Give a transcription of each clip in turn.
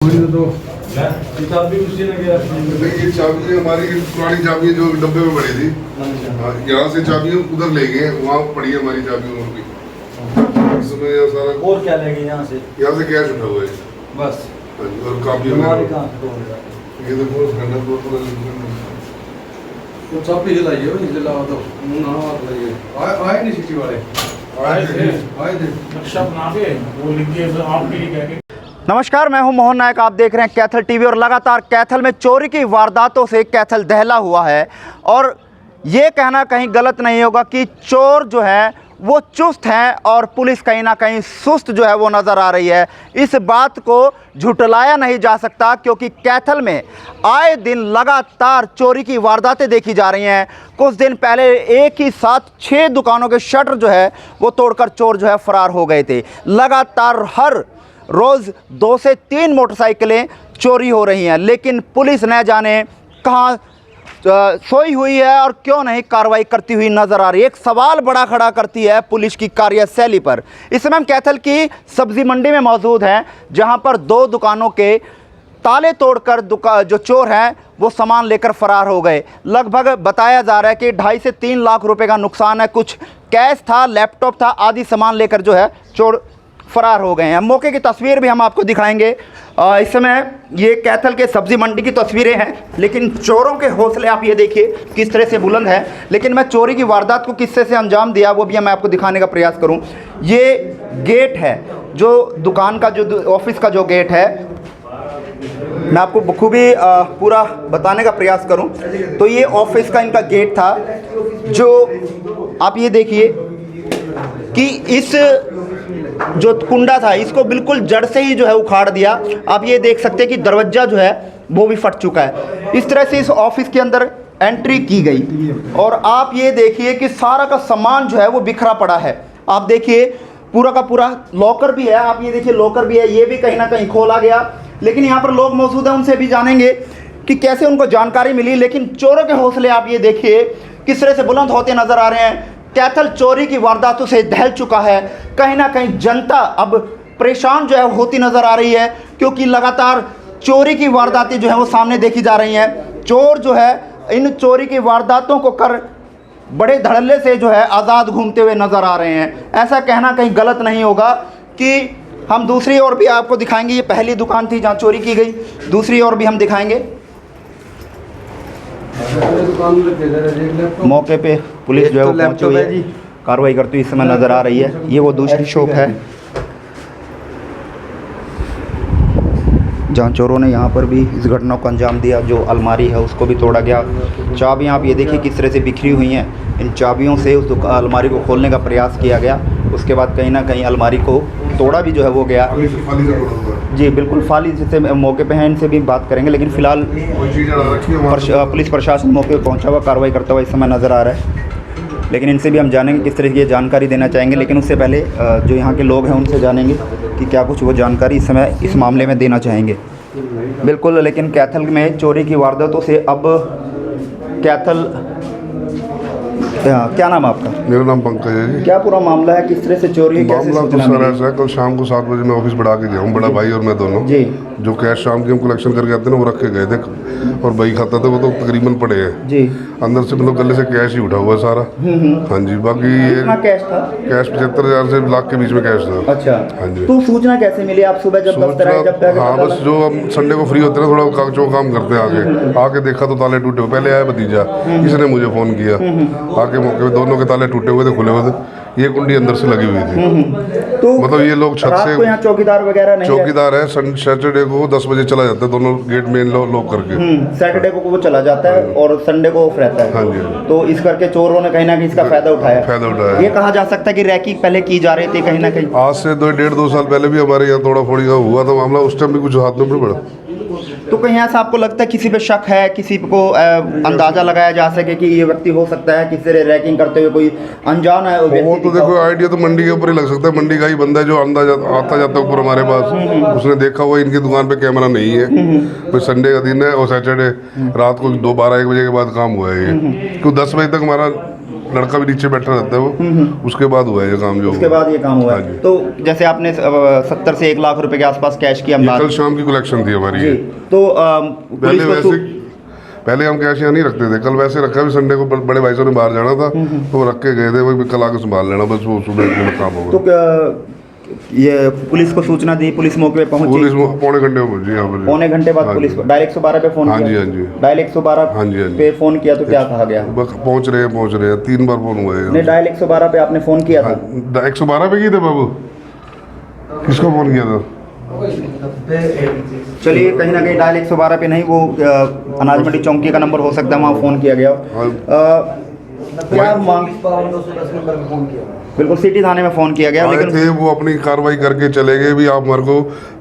तो चाबी उसी ने क्या ये चाबी हमारी पुरानी चाबी जो डब्बे में पड़ी थी। हाँ, यहाँ से चाबी उधर ले गए, वहाँ पड़ी है हमारी चाबी और भी। इसमें यह सारा और क्या लेंगे यहाँ से कैश उठा हुआ है बस। हाँ जी, और काफी हमारी कहाँ से तोड़ेगा? ये देखो ठंडा वो चाबी जलाइए भाई, जलाओ तो ना बात करिए। आए नहीं सिटी वाले, आए थे नक्शा बना के वो लिख के आपके लिए कह के। नमस्कार, मैं हूं मोहन नायक। आप देख रहे हैं कैथल टीवी और लगातार कैथल में चोरी की वारदातों से कैथल दहला हुआ है। और ये कहना कहीं गलत नहीं होगा कि चोर जो है वो चुस्त हैं और पुलिस कहीं ना कहीं सुस्त जो है वो नज़र आ रही है। इस बात को झुटलाया नहीं जा सकता क्योंकि कैथल में आए दिन लगातार चोरी की वारदातें देखी जा रही हैं। कुछ दिन पहले एक ही साथ 6 दुकानों के शटर जो है वो तोड़कर चोर जो है फ़रार हो गए थे। लगातार हर रोज़ 2 से 3 मोटरसाइकिलें चोरी हो रही हैं, लेकिन पुलिस न जाने कहाँ सोई हुई है और क्यों नहीं कार्रवाई करती हुई नज़र आ रही है। एक सवाल बड़ा खड़ा करती है पुलिस की कार्यशैली पर। इस समय हम कैथल की सब्ज़ी मंडी में मौजूद हैं, जहां पर 2 दुकानों के ताले तोड़कर जो चोर हैं वो सामान लेकर फ़रार हो गए। लगभग बताया जा रहा है कि 2.5 से 3 लाख रुपए का नुकसान है। कुछ कैश था, लैपटॉप था, आदि सामान लेकर जो है चोर फ़रार हो गए हैं। मौके की तस्वीर भी हम आपको दिखाएंगे। इस समय ये कैथल के सब्ज़ी मंडी की तस्वीरें हैं, लेकिन चोरों के हौसले आप ये देखिए किस तरह से बुलंद है। लेकिन मैं चोरी की वारदात को किस तरह से अंजाम दिया वो भी मैं आपको दिखाने का प्रयास करूं। ये गेट है जो दुकान का, जो ऑफिस का जो गेट है, मैं आपको बखूबी पूरा बताने का प्रयास करूं तो ये ऑफिस का इनका गेट था, जो आप ये देखिए कि इस जो कुंडा था इसको बिल्कुल जड़ से ही जो है उखाड़ दिया। आप ये देख सकते हैं कि दरवाज़ा जो है वो भी फट चुका है। इस तरह से इस ऑफिस के अंदर एंट्री की गई और आप ये देखिए कि सारा का सामान जो है वो बिखरा पड़ा है। आप देखिए पूरा का पूरा लॉकर भी है, आप ये देखिए लॉकर भी है, ये भी कहीं ना कहीं खोला गया। लेकिन यहाँ पर लोग मौजूद हैं, उनसे भी जानेंगे कि कैसे उनको जानकारी मिली। लेकिन चोरों के हौसले आप ये देखिए किस तरह से बुलंद होते नज़र आ रहे हैं। कैथल चोरी की वारदातों से दहल चुका है। कहीं ना कहीं जनता अब परेशान जो है होती नज़र आ रही है, क्योंकि लगातार चोरी की वारदातें जो है वो सामने देखी जा रही हैं। चोर जो है इन चोरी की वारदातों को कर बड़े धड़ल्ले से जो है आज़ाद घूमते हुए नज़र आ रहे हैं। ऐसा कहना कहीं गलत नहीं होगा कि हम दूसरी ओर भी आपको दिखाएंगे। ये पहली दुकान थी जहाँ चोरी की गई, दूसरी ओर भी हम दिखाएंगे। मौके पे पुलिस जो है वो पहुंची हुई है, कार्रवाई करती हुई इस समय नज़र आ रही है। ये वो दूसरी शॉप है जहाँ चोरों ने यहाँ पर भी इस घटना को अंजाम दिया। जो अलमारी है उसको भी तोड़ा गया। चाबियाँ आप ये देखिए किस तरह से बिखरी हुई हैं। इन चाबियों से उस अलमारी को खोलने का प्रयास किया गया। उसके बाद कहीं ना कहीं अलमारी को तोड़ा भी जो है वो गया। जी बिल्कुल, फाली जिससे मौके पे हैं, इनसे भी बात करेंगे। लेकिन फ़िलहाल पुलिस प्रशासन मौके पर पहुंचा हुआ कार्रवाई करता हुआ इस समय नज़र आ रहा है। लेकिन इनसे भी हम जानेंगे किस तरह की जानकारी देना चाहेंगे। लेकिन उससे पहले जो यहाँ के लोग हैं उनसे जानेंगे कि क्या कुछ वो जानकारी इस समय इस मामले में देना चाहेंगे। बिल्कुल, लेकिन कैथल में चोरी की वारदातों से अब कैथल, क्या नाम है आपका? मेरा नाम पंकज है जी। क्या पूरा मामला है, किस तरह से चोरी है? मामला तो सर ऐसा है, कल शाम को 7 बजे मैं ऑफिस बढ़ा के गया हूँ, बड़ा भाई और मैं दोनों जी। जो कैश शाम के हम कलेक्शन करके आते हैं ना वो रख के गए थे, और बही खाता था वो तो तकरीबन पड़े हैं जी। अंदर से, मतलब गले से कैश ही उठा हुआ है सारा। हाँ जी, बाकी ये कितना कैश था? कैश 75,000 से लाख के बीच में कैश था। अच्छा। हाँ जी। तो सूचना कैसे मिली? आप सुबह जब दफ्तर आए, जब तक? हाँ बस जो हम संडे को फ्री होते हैं ना, थोड़ा कागजों का काम करते हैं, आके देखा तो ताले टूटे हुए। पहले आया भतीजा, इसने मुझे फ़ोन किया, आके मौके पे दोनों के ताले टूटे हुए थे, खुले हुए थे, ये कुंडी अंदर से लगी हुई थी। तो मतलब ये लोग छत से, यहाँ चौकीदार वगैरह नहीं? चौकीदार है, सैटरडे को 10 बजे चला जाता है, दोनों गेट मेन लॉक करके। सैटरडे को वो चला जाता है और संडे को ऑफ रहता है। हाँ जी। तो इस करके चोरों ने कहीं ना कहीं इसका फायदा उठाया। ये कहा जा सकता है कि रैकी पहले की जा रही थी कहीं ना कहीं। आज से 1.5-2 साल पहले भी हमारे यहाँ थोड़ा फोड़ी का हुआ था मामला, उस टाइम भी कुछ हाथ में नहीं पड़ा। तो कहीं ऐसा आपको लगता है किसी पे शक है, किसी को अंदाजा लगाया जा सके कि ये व्यक्ति हो सकता है किसी से रैकिंग करते हुए कोई अनजान है? वो तो देखो आइडिया तो मंडी के ऊपर ही लग सकता है। मंडी का ही बंदा है जो आता जाता ऊपर हमारे पास, उसने देखा हुआ इनकी दुकान पे कैमरा नहीं है, कोई संडे का दिन है और सैटरडे रात को 12-1 बजे के बाद काम हुआ है ये, क्योंकि 10 बजे तक हमारा लड़का भी नीचे बैठा रहता है वो, उसके बाद हुआ है ये काम जो उसके बाद ये काम हुआ हाँ है। जी। तो जैसे आपने 70 से 1 लाख रुपए के आसपास कैश की हम ये बात कल शाम की कलेक्शन थी हमारी जी, ये। तो पहले पुलिस को वैसे पहले हम कैश यहाँ नहीं रखते थे, कल वैसे रखा भी संडे को बड़े भाई साहब ने बाहर जाना था तो वो रख के गए थे, वही कल आके संभाल लेना बस, वो सुबह काम होगा। तो ये पुलिस को सूचना दी, पुलिस मौके पे पहुंची, पुलिस पौने घंटे में पहुंची यहाँ पर। पौने घंटे बाद हाँ पुलिस जी। को डायल 112 पे फोन हाँ किया? जी, हाँ जी। डायल 112 हाँ जी, हाँ जी। पे फोन किया तो क्या कहा गया? बस पहुँच रहे हैं 3 बार फोन हुआ है। नहीं, डायल 112 पे आपने फोन किया था? 112 पे किए थे बाबू, किसको फोन किया था? चलिए, कहीं ना कहीं डायल 112 पे नहीं, वो अनाज मंडी चौकी का नंबर हो सकता है, वहाँ फ़ोन किया गया। क्या मांग, बिल्कुल सिटी थाने में फ़ोन किया गया, आए लेकिन थे वो अपनी कार्रवाई करके चले गए भी, आप हमारे को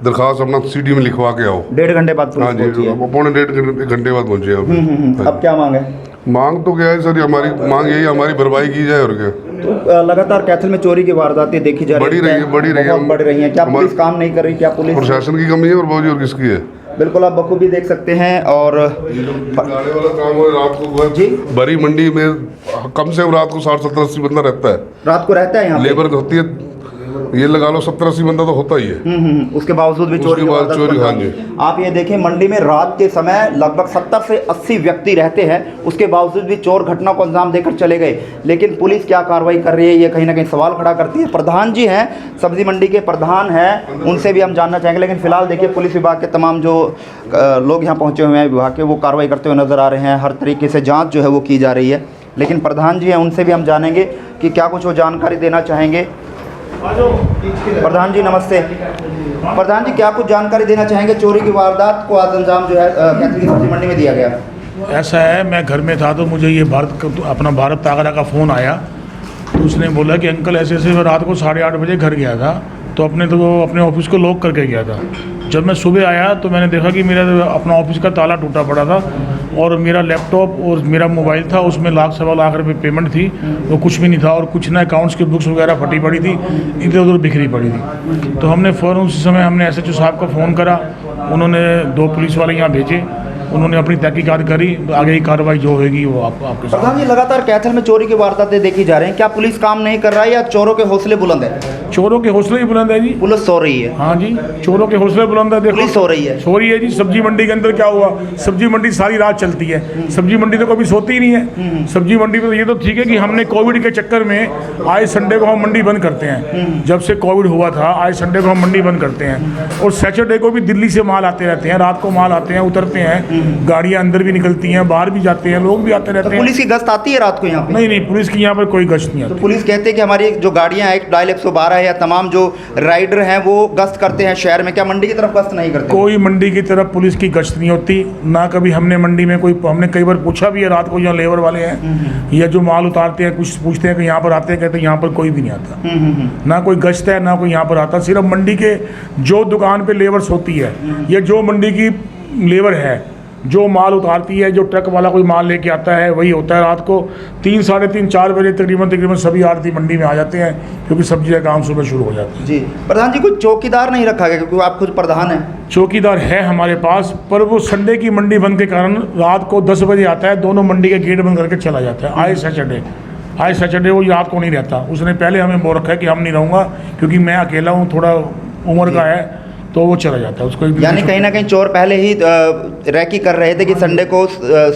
दरखास्त अपना सिटी में लिखवा के आओ। 1.5 घंटे बाद पुलिस हाँ जी, पहुंची है। पौने 1.5 घंटे बाद पहुंचे हैं। अब क्या मांग है? मांग तो क्या है सर, हमारी मांग यही, हमारी भरपाई की जाए और क्या। तो लगातार कैथल में चोरी की वारदातें देखी जा बढ़ी रही है, बढ़ी रही है। बहुत बढ़ रही हैं। क्या पुलिस काम नहीं कर रही? क्या पुलिस प्रशासन की कमी है और बावजूद और किसकी है? बिल्कुल, आप बखूबी देख सकते हैं। और गाड़ी वाला काम है, रात को जी, भरी मंडी में कम से कम रात को 60-70-80 बंदा रहता है, रात को रहता है यहाँ पे? लेबर होती है, ये लगा लो 70-80 बंदा तो होता ही है। उसके बावजूद भी चोरी उसके की बाद वारदात चोरी, बढ़ हाँ रही जी। है। आप ये देखें, मंडी में रात के समय लगभग 70 से 80 व्यक्ति रहते हैं, उसके बावजूद भी चोर घटना को अंजाम देकर चले गए। लेकिन पुलिस क्या कार्रवाई कर रही है, ये कहीं ना कहीं सवाल खड़ा करती है। प्रधान जी हैं, सब्जी मंडी के प्रधान हैं, उनसे भी हम जानना चाहेंगे। लेकिन फिलहाल देखिए, पुलिस विभाग के तमाम जो लोग यहाँ पहुँचे हुए हैं विभाग के, वो कार्रवाई करते हुए नजर आ रहे हैं। हर तरीके से जाँच जो है वो की जा रही है। लेकिन प्रधान जी हैं, उनसे भी हम जानेंगे कि क्या कुछ वो जानकारी देना चाहेंगे। प्रधान जी नमस्ते। प्रधान जी, क्या कुछ जानकारी देना चाहेंगे? चोरी की वारदात को आज अंजाम जो है कैथल की सब्जी मंडी में दिया गया। ऐसा है, मैं घर में था तो मुझे ये अपना भारत तागड़ा का फ़ोन आया। तो उसने बोला कि अंकल ऐसे ऐसे, मैं रात को 8:30 बजे घर गया था, तो अपने ऑफिस को लॉक करके गया था। जब मैं सुबह आया तो मैंने देखा कि मेरा अपना ऑफिस का ताला टूटा पड़ा था और मेरा लैपटॉप और मेरा मोबाइल था, उसमें 1,00,000-1.25 लाख रुपये पेमेंट थी, वो कुछ भी नहीं था। और कुछ ना अकाउंट्स की बुक्स वगैरह फटी पड़ी थी, इधर उधर बिखरी पड़ी थी। तो हमने फ़ौरन उसी समय हमने SHO साहब को फ़ोन करा, उन्होंने 2 पुलिस वाले यहाँ भेजे, उन्होंने अपनी तहकीकात करी, आगे की कार्रवाई जो होगी वो आपके साथ। प्रधान जी, लगातार कैथल में चोरी की वारदातें देखी जा रही हैं, क्या पुलिस काम नहीं कर रहा है या चोरों के हौसले बुलंद है? चोरों के हौसले ही बुलंद है जी। पुलिस सो रही है? हाँ जी, चोरों के हौसले बुलंद है। देखो, पुलिस सो रही है? सो रही है जी। सब्जी मंडी के अंदर क्या हुआ, सब्जी मंडी सारी रात चलती है, सब्जी मंडी तो कभी सोती ही नहीं है। सब्जी मंडी में ये तो ठीक है कि हमने कोविड के चक्कर में आए संडे को हम मंडी बंद करते हैं। जब से कोविड हुआ था, आए संडे को हम मंडी बंद करते हैं। और सैटरडे को भी दिल्ली से माल आते रहते हैं, रात को माल आते हैं, उतरते हैं, गाड़ियाँ अंदर भी निकलती हैं, बाहर भी जाते हैं, लोग भी आते रहते हैं। पुलिस की गश्त आती है रात को यहाँ पे? नहीं नहीं, पुलिस की यहाँ पर कोई गश्त नहीं आती। पुलिस कहते हैं कि हमारी जो गाड़ियाँ हैं, डायल 112 है या तमाम जो राइडर हैं, वो गश्त करते हैं शहर में। क्या मंडी की तरफ गश्त नहीं करते? कोई मंडी की तरफ पुलिस की गश्त नहीं होती, ना कभी हमने मंडी में हमने कई बार पूछा भी है रात को, यहाँ लेबर वाले हैं या जो माल उतारते हैं, कुछ पूछते हैं कि यहाँ पर आते हैं, कहते हैं यहाँ पर कोई भी नहीं आता। ना कोई गश्त है, ना कोई यहाँ पर आता। सिर्फ मंडी के जो दुकान पे लेबर्स होती है या जो मंडी की लेबर है, जो माल उतारती है, जो ट्रक वाला कोई माल लेके आता है, वही होता है। रात को 3, 3:30, 4 बजे तकरीबन सभी आरती मंडी में आ जाते हैं, क्योंकि सब्जी का काम सुबह शुरू हो जाता है। जी प्रधान जी, कुछ चौकीदार नहीं रखा गया क्योंकि आप खुद प्रधान हैं? चौकीदार है हमारे पास, पर वो संडे की मंडी बंद के कारण रात को 10 बजे आता है, दोनों मंडी के गेट बंद करके चला जाता है। आए सैटरडे वो रात को नहीं रहता। उसने पहले हमें बोल रखा है कि हम नहीं रहूँगा, क्योंकि मैं अकेला हूँ, थोड़ा उम्र का है, तो वो चला जाता है। उसको यानी कहीं ना कहीं चोर पहले ही रैकी कर रहे थे कि संडे को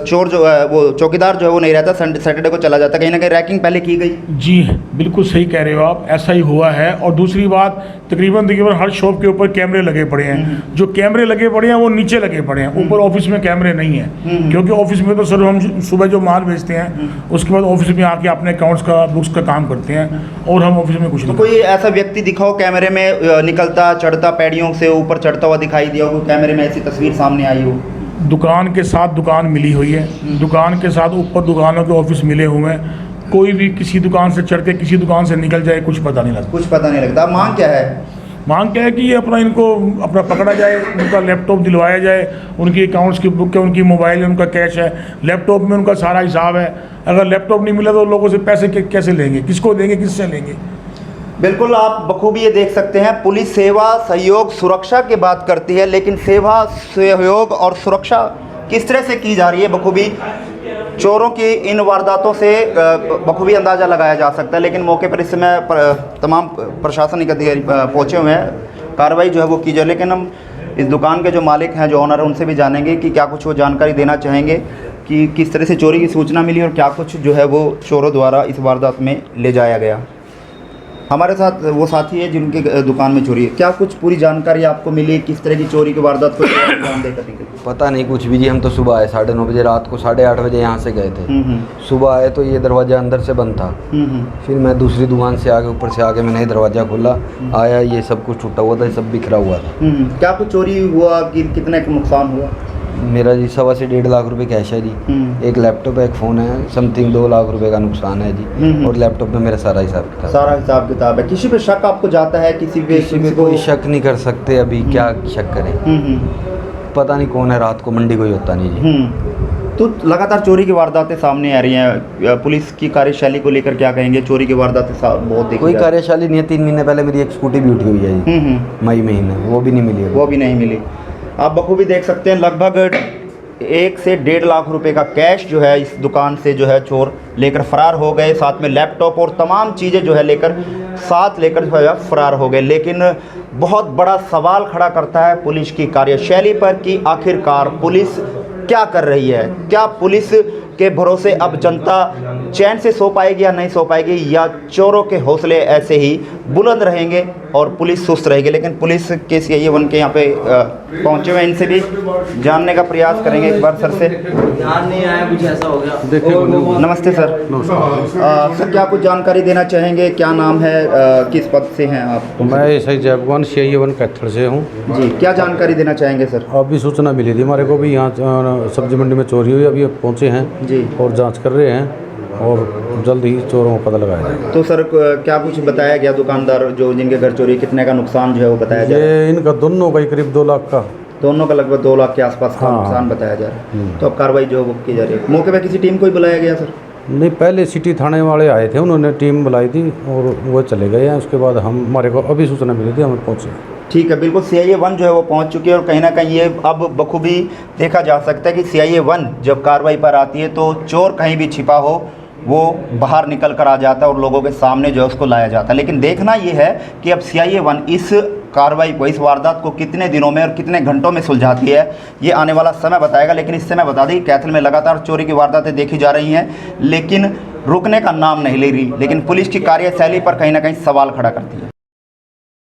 चोर जो वो चौकीदार जो है वो नहीं रहता, सैटरडे को चला जाता। कहीं ना कहीं रैकिंग पहले की गई? जी बिल्कुल सही कह रहे हो आप, ऐसा ही हुआ है। और दूसरी बात, तकरीबन हर शॉप के ऊपर कैमरे लगे पड़े हैं। जो कैमरे लगे पड़े हैं वो नीचे लगे पड़े हैं, ऊपर ऑफिस में कैमरे नहीं है। क्योंकि ऑफिस में तो सर हम सुबह जो माल बेचते हैं, उसके बाद ऑफिस में आके अपने अकाउंट्स का, बुक्स का काम करते हैं, और हम ऑफिस में कुछ नहीं। कोई ऐसा व्यक्ति दिखाओ कैमरे में निकलता चढ़ता, पैड़ियों से ऊपर चढ़ता हुआ दिखाई दिया हो, कैमरे में ऐसी तस्वीर सामने आई हो? दुकान के साथ दुकान मिली हुई है, दुकान के साथ ऊपर दुकानों के ऑफिस मिले हुए हैं। कोई भी किसी दुकान से चढ़ के किसी दुकान से निकल जाए, कुछ पता नहीं लगता। कुछ पता नहीं लगता। मांग क्या है? मांग क्या है कि ये इनको अपना पकड़ा जाए, उनका लैपटॉप दिलवाया जाए, उनकी अकाउंट्स की बुक है, उनकी मोबाइल है, उनका कैश है, लैपटॉप में उनका सारा हिसाब है। अगर लैपटॉप नहीं मिला तो लोगों से पैसे कैसे लेंगे, किसको देंगे, किससे लेंगे? बिल्कुल, आप बखूबी ये देख सकते हैं, पुलिस सेवा, सहयोग, सुरक्षा की बात करती है, लेकिन सेवा, सहयोग और सुरक्षा किस तरह से की जा रही है बखूबी चोरों की इन वारदातों से बखूबी अंदाज़ा लगाया जा सकता है, लेकिन मौके पर इस समय तमाम प्रशासनिक अधिकारी पहुँचे हुए हैं, कार्रवाई जो है वो की जाए। लेकिन हम इस दुकान के जो मालिक हैं, जो ऑनर है, उनसे भी जानेंगे कि क्या कुछ वो जानकारी देना चाहेंगे कि किस तरह से चोरी की सूचना मिली और क्या कुछ जो है वो चोरों द्वारा इस वारदात में ले जाया गया। हमारे साथ वो साथी है जिनके दुकान में चोरी है, क्या कुछ पूरी जानकारी आपको मिली किस तरह की चोरी की वारदात को अंजाम देकर निकली? पता नहीं कुछ भी जी, हम तो सुबह आए 9:30 बजे, रात को 8:30 बजे यहाँ से गए थे। सुबह आए तो ये दरवाज़ा अंदर से बंद था। फिर मैं दूसरी दुकान से आके ऊपर से आके मैंने दरवाज़ा खोला, आया ये सब कुछ टूटा हुआ था, सब बिखरा हुआ था। क्या कुछ चोरी हुआ कि कितने का नुकसान हुआ? मेरा जी 1.25 से 1.5 लाख रुपए कैश है जी। एक लैपटॉप है, एक फ़ोन है, समथिंग 2 लाख रुपए का नुकसान है जी। और लैपटॉप में मेरा सारा हिसाब किताब, सारा हिसाब किताब है। किसी पे शक आपको जाता है? किसी पे कोई शक नहीं कर सकते अभी, क्या शक करें। पता नहीं कौन है, रात को मंडी कोई होता नहीं जी। तो लगातार चोरी की वारदातें सामने आ रही हैं, पुलिस की कार्यशैली को लेकर क्या कहेंगे? चोरी की वारदातें बहुत देखी कोई कार्यशैली नहीं है। 3 महीने पहले मेरी एक स्कूटी भी उठी हुई है जी, मई महीने, वो भी नहीं मिली है। वो भी नहीं मिली। आप बखूबी देख सकते हैं, लगभग 1 से 1.5 लाख रुपए का कैश जो है इस दुकान से जो है चोर लेकर फरार हो गए। साथ में लैपटॉप और तमाम चीज़ें जो है साथ लेकर जो है फरार हो गए। लेकिन बहुत बड़ा सवाल खड़ा करता है पुलिस की कार्यशैली पर कि आखिरकार पुलिस क्या कर रही है। क्या पुलिस के भरोसे अब जनता चैन से सो पाएगी या नहीं सो पाएगी, या चोरों के हौसले ऐसे ही बुलंद रहेंगे और पुलिस सुस्त रहेगी? लेकिन पुलिस के CIA 1 के यहाँ पे पहुँचे हुए, इनसे भी जानने का प्रयास करेंगे एक बार सर से। ध्यान नहीं आया, कुछ ऐसा हो गया। देखिए, नमस्ते सर। सर क्या कुछ जानकारी देना चाहेंगे? क्या नाम है, किस पद से हैं आप? मैं एसआई जयभगवान CIA 1 कैथल से हूँ जी, क्या जानकारी देना चाहेंगे सर? अभी सूचना मिली थी हमारे को भी, यहाँ सब्जी मंडी में चोरी हुई, अभी पहुँचे हैं जी और जांच कर रहे हैं और जल्द ही चोरों को पता लगाया जाएगा। तो सर क्या कुछ बताया गया? दुकानदार जो जिनके घर चोरी, कितने का नुकसान जो है वो बताया जा रहा है? ये इनका दोनों का ही करीब 2 लाख का, दोनों का लगभग 2 लाख के आसपास का हाँ। नुकसान बताया जा रहा है। तो अब कार्रवाई जो है वो की जा रही है। मौके पर किसी टीम को ही बुलाया गया सर? नहीं, पहले सिटी थाने वाले आए थे, उन्होंने टीम बुलाई थी और वो चले गए हैं। उसके बाद हमारे को अभी सूचना मिली थी, हम पहुँचे। ठीक है, बिल्कुल CIA 1 जो है वो पहुंच चुकी है और कहीं ना कहीं ये अब बखूबी देखा जा सकता है कि CIA 1 जब कार्रवाई पर आती है तो चोर कहीं भी छिपा हो वो बाहर निकल कर आ जाता है और लोगों के सामने जो है उसको लाया जाता है। लेकिन देखना ये है कि अब CIA 1 इस कार्रवाई को, इस वारदात को कितने दिनों में और कितने घंटों में सुलझाती है, ये आने वाला समय बताएगा। लेकिन इस समय बता दें, कैथल में लगातार चोरी की वारदातें देखी जा रही हैं, लेकिन रुकने का नाम नहीं ले रही। लेकिन पुलिस की कार्यशैली पर कहीं ना कहीं सवाल खड़ा करती है।